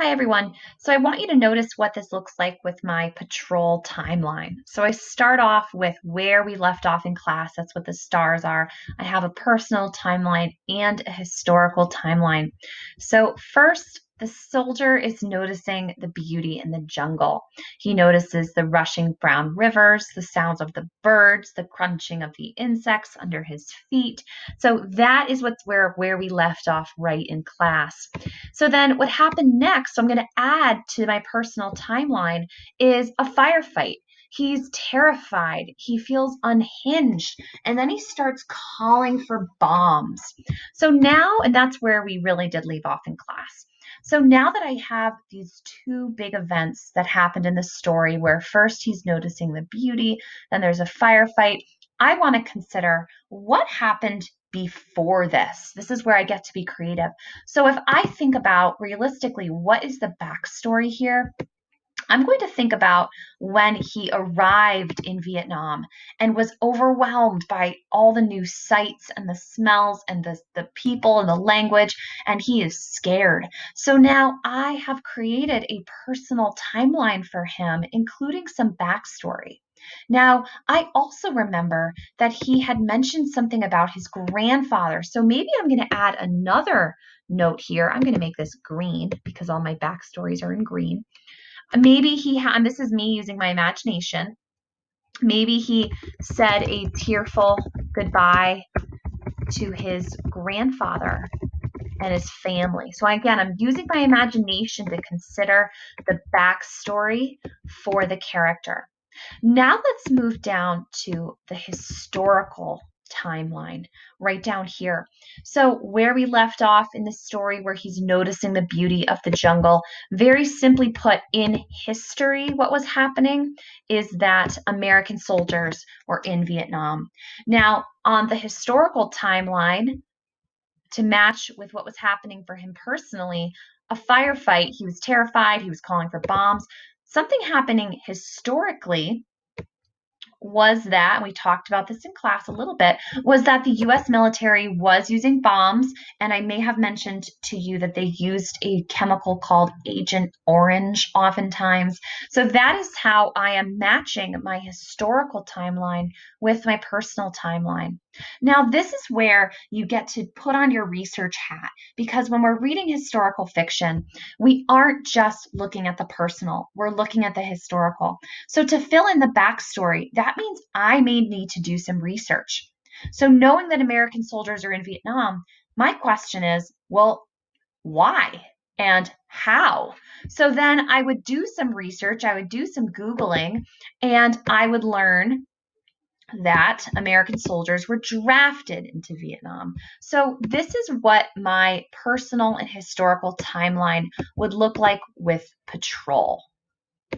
Hi everyone. So I want you to notice what this looks like with my patrol timeline. So I start off with where we left off in class. That's what the stars are. I have a personal timeline and a historical timeline. So first, the soldier is noticing the beauty in the jungle. He notices the rushing brown rivers, the sounds of the birds, the crunching of the insects under his feet. So that is where we left off right in class. So then what happened next, so I'm going to add to my personal timeline, is a firefight. He's terrified. He feels unhinged. And then he starts calling for bombs. So now, and that's where we really did leave off in class. So now that I have these two big events that happened in the story, where first he's noticing the beauty, then there's a firefight, I want to consider what happened before this. This is where I get to be creative. So if I think about realistically, what is the backstory here? I'm going to think about when he arrived in Vietnam and was overwhelmed by all the new sights and the smells and the people and the language, and he is scared. So now I have created a personal timeline for him, including some backstory. Now, I also remember that he had mentioned something about his grandfather. So maybe I'm going to add another note here. I'm going to make this green because all my backstories are in green. Maybe he had, and this is me using my imagination, maybe he said a tearful goodbye to his grandfather and his family. So again, I'm using my imagination to consider the backstory for the character. Now let's move down to the historical timeline right down here. So where we left off in the story where he's noticing the beauty of the jungle, very simply put, in history, what was happening is that American soldiers were in Vietnam. Now, on the historical timeline, to match with what was happening for him personally, a firefight, he was terrified, he was calling for bombs. Something happening historically was that, and we talked about this in class a little bit, was that the US military was using bombs. And I may have mentioned to you that they used a chemical called Agent Orange oftentimes. So that is how I am matching my historical timeline with my personal timeline. Now, this is where you get to put on your research hat, because when we're reading historical fiction, we aren't just looking at the personal, we're looking at the historical. So to fill in the backstory, that means I may need to do some research. So knowing that American soldiers are in Vietnam, my question is, well, why and how? So then I would do some research, I would do some Googling, and I would learn that American soldiers were drafted into Vietnam. So this is what my personal and historical timeline would look like with Patrol.